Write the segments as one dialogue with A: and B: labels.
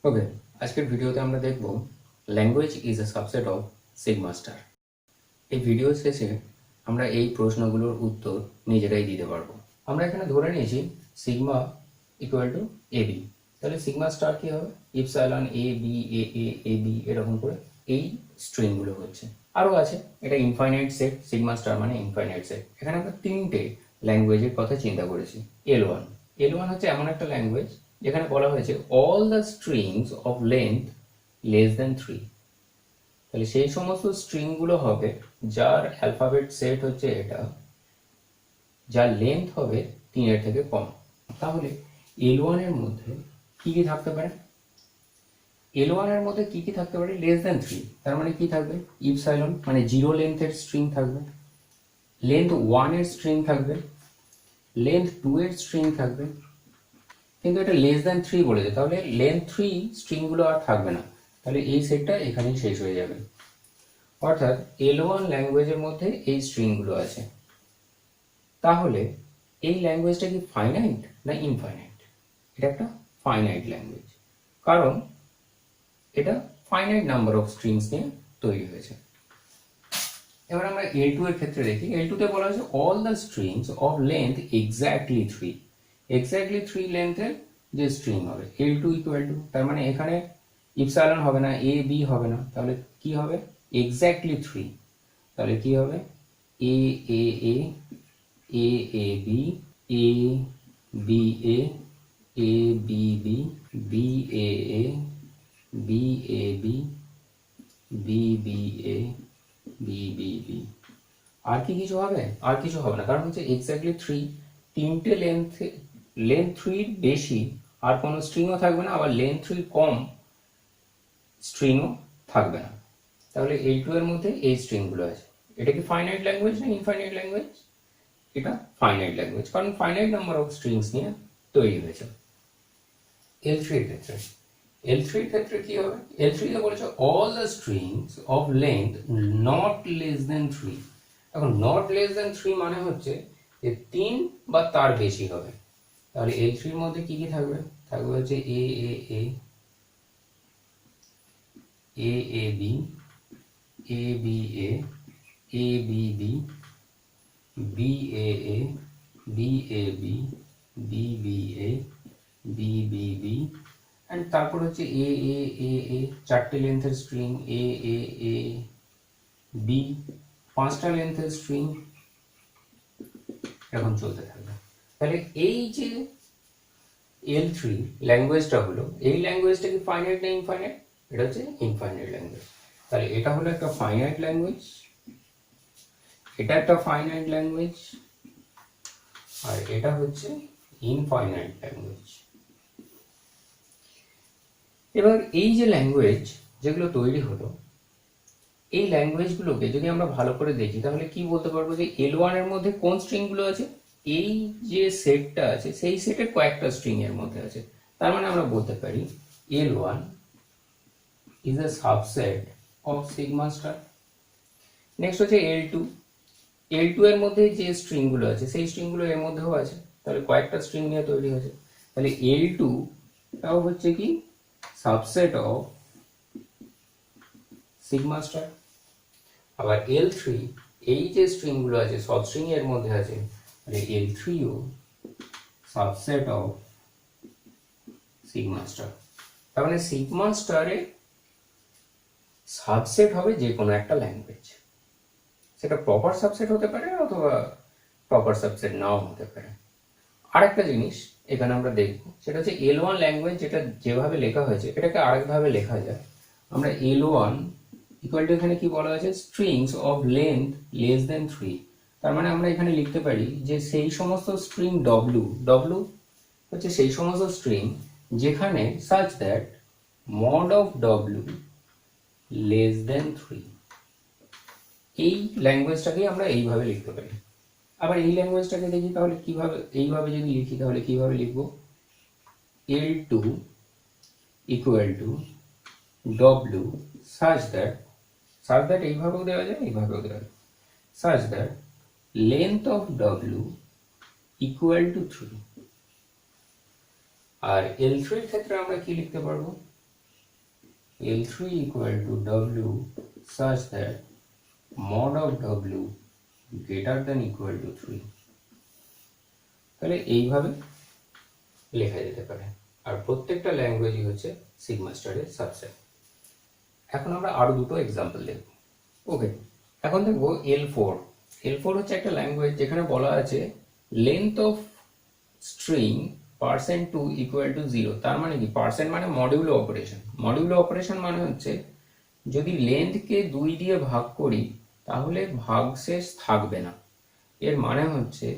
A: ওকে, আজকের ভিডিওতে আমরা দেখব language is a subset of sigma star. এই ভিডিও শেষে আমরা এই প্রশ্নগুলোর উত্তর নিজেরাই দিতে পারবো। আমরা এখানে ধরে নিয়েছি sigma equal to A B, তাহলে সিগমা স্টার কি হবে? Epsilon A B A A A B এরকম করে এই স্ট্রিংগুলো হচ্ছে। আরও আছে, এটা ইনফাইনাইট সেট, সিগমা স্টার মানে ইনফাইনাইট সেট। এখানে আমরা তিনটে ল্যাঙ্গুয়েজের কথা চিন্তা করেছি। এল ওয়ান হচ্ছে এমন একটা ল্যাঙ্গুয়েজ যেখানে বলা হয়েছে all the strings of length less than 3। তাহলে সেই সমস্ত স্ট্রিংগুলো হবে যার অ্যালফাবেট সেট হচ্ছে এটা, যার লেন্থ হবে 3 থেকে কম। তাহলে এল এর মধ্যে কি কি থাকতে পারে? এল এর মধ্যে কি কি থাকতে পারে? লেস দেন 3, তার মানে কি থাকবে? ইপসাইলন মানে 0 লেন্থের স্ট্রিং থাকবে, লেন্থ 1 এর স্ট্রিং থাকবে, লেন্থ 2 এর স্ট্রিং থাকবে। কিন্তু এটা লেস দেন 3 বলেছে, তাহলে লেন্থ 3 স্ট্রিংগুলো আর থাকবে না। তাহলে এই সেটটা এখানেই শেষ হয়ে যাবে। অর্থাৎ এল ল্যাঙ্গুয়েজের মধ্যে এই স্ট্রিংগুলো আছে। তাহলে এই ল্যাঙ্গুয়েজটা কি ফাইনাইট না ইনফাইনাইট? এটা একটা ফাইনাইট ল্যাঙ্গুয়েজ, কারণ এটা ফাইনাইট নাম্বার অফ স্ট্রিংস নিয়ে তৈরি হয়েছে। এবার আমরা L2 এর ক্ষেত্রে দেখি। L2 তে বলা হয়েছে all the strings of length exactly 3। Exactly 3 লেন্থের যে স্ট্রিং হবে L2 ইকুয়াল টু, তার মানে এখানে ইপসাইলন হবে না, এ বি হবে না, তাহলে কি হবে? এক্স্যাক্টলি 3। তাহলে কি হবে? এ A A A A B A B A A B B B A A B A B B B A B B B. আর কি কিছু হবে? আর কিছু হবে না, কারণ হচ্ছে এক্স্যাক্টলি 3, তিনটে লেন্থ 3 বেশি আর কোনো স্ট্রিংও থাকবে না, আবার লেন্থ 3 কম স্ট্রিংও থাকবে না। তাহলে L2 এর মধ্যে এই স্ট্রিংগুলো আছে। এটা কি ফাইনাইট ল্যাঙ্গুয়েজ না ইনফাইনাইট ল্যাঙ্গুয়েজ? এটা ফাইনাইট ল্যাঙ্গুয়েজ, কারণ ফাইনাইট নাম্বার অফ স্ট্রিংস নিয়ে তৈরি হয়েছে। L3 এর ক্ষেত্রে কি হবে? L3 তে বলেছে all the strings of length not less than 3। এখন নট লেস দেন 3 মানে হচ্ছে যে 3 বা তার বেশি হবে। তাহলে L3 এর মধ্যে কি কি থাকবে? থাকবে হচ্ছে A A A A A B A B A A B B B A A B A B B B A B B B and তারপর হচ্ছে A A A A, 4টে লেন্থের string, A A A B 5টা লেন্থের string, এরকম চলতে থাকবে। তাহলে এই যে L3 ল্যাঙ্গুয়েজটা হলো, এই ল্যাঙ্গুয়েজটা কি ফাইনাইট না ইনফাইনাইট? এটা হচ্ছে ইনফাইনাইট ল্যাঙ্গুয়েজ। তাহলে এটা হলো একটা ফাইনাইট ল্যাঙ্গুয়েজ, এটা একটা ফাইনাইট ল্যাঙ্গুয়েজ, আর এটা হচ্ছে ইনফাইনাইট ল্যাঙ্গুয়েজ। এবার এই যে ল্যাঙ্গুয়েজ যেগুলো তৈরি হলো, এই ল্যাঙ্গুয়েজগুলোকে যদি আমরা ভালো করে দেখি তাহলে কি বলতে পারবো যে L1 এর মধ্যে কোন স্ট্রিংগুলো আছে? এই যে সেটটা আছে সেই সেটের কয়েকটা স্ট্রিং এর মধ্যে আছে। তার মানে আমরা বলতে পারি L1 is a subset of sigma star। Next হচ্ছে L2 এর মধ্যে যে স্ট্রিংগুলো আছে সেই স্ট্রিংগুলো এর মধ্যেও আছে, তাহলে কয়েকটা স্ট্রিং নিয়ে তৈরি হয়েছে। তাহলে L2 টাও হচ্ছে কি সাবসেট অফ সিগমা স্টার। আবার L3 এই যে স্ট্রিংগুলো আছে সব স্ট্রিং এর মধ্যে আছে, তাহলে L3ও সাবসেট অফ সিগমা স্টার। তার মানে সিগমা স্টারে সাবসেট হবে যে কোনো একটা ল্যাঙ্গুয়েজ, সেটা প্রপার সাবসেট হতে পারে অথবা প্রপার সাবসেট নাও হতে পারে। আর একটা জিনিস এখানে আমরা দেখব, সেটা হচ্ছে L1 ল্যাঙ্গুয়েজ, যেটা যেভাবে লেখা হয়েছে এটাকে আরেকভাবে লেখা যায়। আমরা L1 ইকুয়াল টু, এখানে কি বলা হয়েছে? Strings of length less than 3। তার মানে আমরা এখানে লিখতে পারি যে সেই সমস্ত স্ট্রিং ডব্লু হচ্ছে সেই সমস্ত স্ট্রিং যেখানে such that mod of W less than 3। এই ল্যাঙ্গুয়েজটাকে আমরা এইভাবে লিখতে পারি। আবার এই ল্যাঙ্গুয়েজটাকে দেখি তাহলে কিভাবে, এইভাবে যদি লিখি তাহলে কিভাবে লিখবো? L2 equal to W such that এইভাবেও দেওয়া যায়, এইভাবেও দেওয়া যায়, such that length of W equal to 3। আর L3 এর ক্ষেত্রে আমরা কি লিখতে পারবো? L3 equal to W such that mod of W greater than equal to 3। তাহলে এইভাবে লেখা যেতে পারে, আর প্রত্যেকটা ল্যাঙ্গুয়েজই হচ্ছে সিগমা স্টারের সাবসেট। এখন আমরা আরো দুটো এক্সাম্পল দেখব। ওকে, এখন দেখবো L4। L4 হচ্ছে একটা ল্যাঙ্গুয়েজ যেখানে বলা আছে length of string %2 equal to 0। তার মানে কি, পার্সেন্ট মানে মডিউলো অপারেশন। মডিউলো অপারেশন মানে হচ্ছে যদি লেন্থকে 2 দিয়ে ভাগ করি তাহলে ভাগশেষ থাকবে না। এর মানে হচ্ছে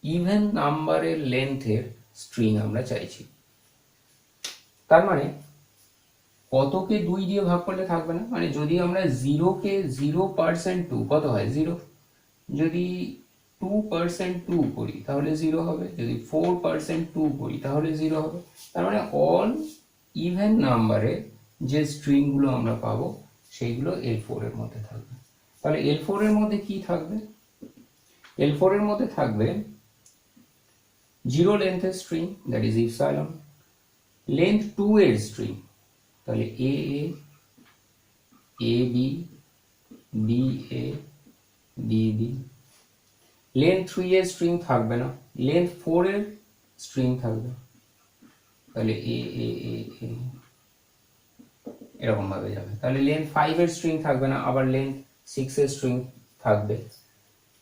A: ইভেন নাম্বারের লেন্থের স্ট্রিং আমরা চাইছি। তার মানে কতকে 2 দিয়ে ভাগ করলে থাকবে না, মানে যদি আমরা 0কে 0% 2 কত হয় 0, যদি 2% 2 করি তাহলে 0 হবে, যদি 4% 2 করি তাহলে 0 হবে। তার মানে অল ইভেন নাম্বারে যে স্ট্রিংগুলো আমরা পাবো সেইগুলো L4 এর মধ্যে থাকবে। তাহলে L4 এর মধ্যে কি থাকবে? L4 এর মধ্যে থাকবে 0 লেন্থের string, that is epsilon, length 2 এর স্ট্রিং, তাহলে A B B A B B, length 3 এর স্ট্রিং থাকবে না, লেন্থ 4 এর স্ট্রিং থাকবে, তাহলে এ এরকম ভাবে যাবে। তাহলে লেন্থ 5 এর স্ট্রিং থাকবে না, আবার লেন্থ 6 এর স্ট্রিং থাকবে।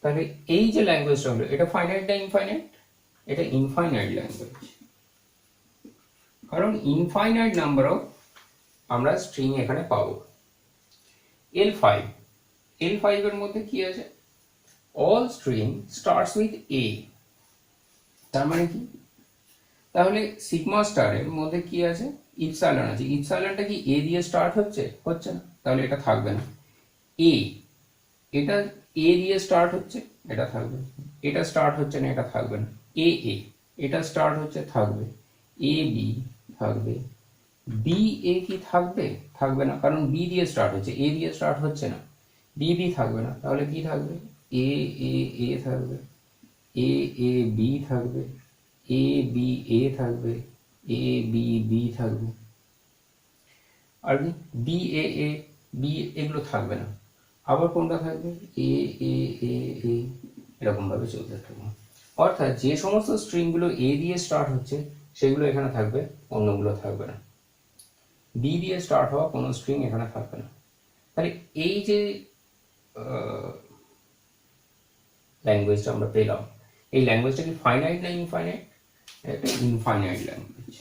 A: তাহলে এই যে ল্যাঙ্গুয়েজটা হলো, এটা ফাইনাইট না ইনফাইনাইট? এটা ইনফাইনাইট ল্যাঙ্গুয়েজ, কারণ ইনফাইনাইট নাম্বার অফ আমরা স্ট্রিং এখানে পাবো। L5 এর মধ্যে কি আছে? All string starts with a. তার মানে কি, তাহলে সিগমা স্টারের মধ্যে কি আছে? ইপসাইলন আছে। ইপসাইলনটা কি এ দিয়ে স্টার্ট হচ্ছে? হচ্ছে না, তাহলে এটা থাকবে না। এ, এটা এ দিয়ে স্টার্ট হচ্ছে, এটা থাকবে। এটা স্টার্ট হচ্ছে না, এটা থাকবে না। এ এটা স্টার্ট হচ্ছে, থাকবে। এ বি থাকবে। বি এ কি থাকবে? থাকবে না, কারণ বি দিয়ে স্টার্ট হচ্ছে, এ দিয়ে স্টার্ট হচ্ছে না। বি বি থাকবে না, তাহলে কি থাকবে? এ থাকবে, এ বি থাকবে, এ বি এ থাকবে, এ বি বি থাকবে, আর বি এ বি এগুলো থাকবে না। আবার কোনটা থাকবে? এ এরকম ভাবে চলতে থাকবে। অর্থাৎ যে সমস্ত স্ট্রিংগুলো এ দিয়ে স্টার্ট হচ্ছে সেগুলো এখানে থাকবে, অন্যগুলো থাকবে না। বি দিয়ে স্টার্ট হওয়া কোনো স্ট্রিং এখানে থাকবে না। তাহলে এই যে ল্যাঙ্গুয়েজটা আমরা পেলাম, এই ল্যাঙ্গুয়েজটা কি ফাইনাইট না ইনফাইনাইট? একটা ইনফাইনাইট ল্যাঙ্গুয়েজ।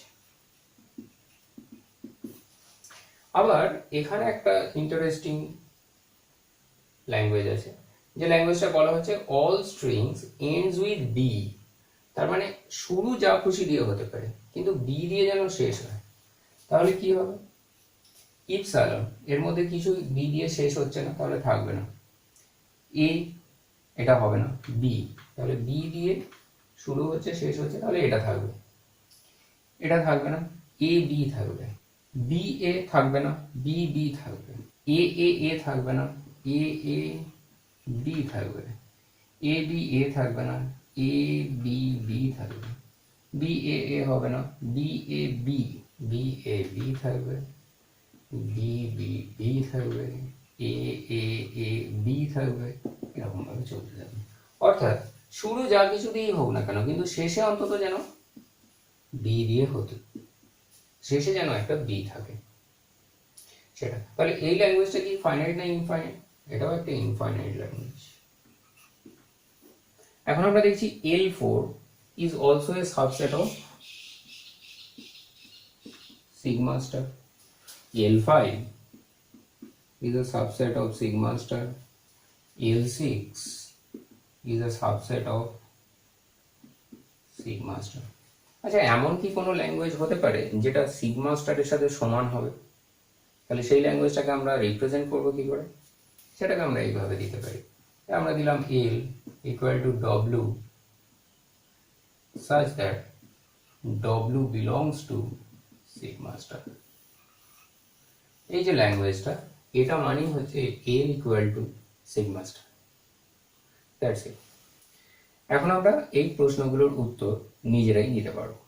A: আবার এখানে একটা ইন্টারেস্টিং ল্যাঙ্গুয়েজ আছে, যে ল্যাঙ্গুয়েজটা বলা হচ্ছে all strings ends with B. তার মানে শুরু যা খুশি দিয়ে হতে পারে, কিন্তু বি দিয়ে যেন শেষ হয়। তাহলে কি হবে? ইপসাইলন এর মধ্যে কিছু বি দিয়ে শেষ হচ্ছে না, তাহলে থাকবে না। এ, এটা হবে না। বি, তাহলে বি দিয়ে শুরু হচ্ছে শেষ হচ্ছে, তাহলে এটা থাকবে। এটা থাকবে না। এ বি থাকবে, বি এ থাকবে না, বি বি থাকবে। এ থাকবে না, এ বি থাকবে। এ বি এ থাকবে না, এ বি বি থাকবে। বি এ হবে না, বি এ বি বি থাকবে, বি বি বি থাকবে, এ বি থাকবে, এরকম ভাবে চলতে যাবে। অর্থাৎ শুরু যা কিছু দিয়েই হোক না কেন, কিন্তু শেষে অন্তত যেন বি দিয়ে হতো, শেষে যেন একটা বি থাকে সেটা। তাহলে এই ল্যাঙ্গুয়েজটা কি ফাইনাইট না ইনফাইনাইট? এটাও একটা ইনফাইনাইট ল্যাঙ্গুয়েজ। এখন আমরা দেখছি L4 is also a subset of sigma star. L5 is a subset of sigma star. L6 is a subset of sigma star. আচ্ছা, এমন কি কোনো ল্যাঙ্গুয়েজ হতে পারে যেটা সিগমা স্টারের সাথে সমান হবে? তাহলে সেই ল্যাঙ্গুয়েজটাকে আমরা রিপ্রেজেন্ট করবো কি করে? সেটাকে আমরা এইভাবে দিতে পারি। আমরা দিলাম L equal to W such that W belongs to sigma star. এই যে ল্যাঙ্গুয়েজটা, এটা মানেই হচ্ছে L equal to sigma star. That's it. এখন আমরা এই প্রশ্নগুলোর উত্তর নিজেরাই দিতে পারবো।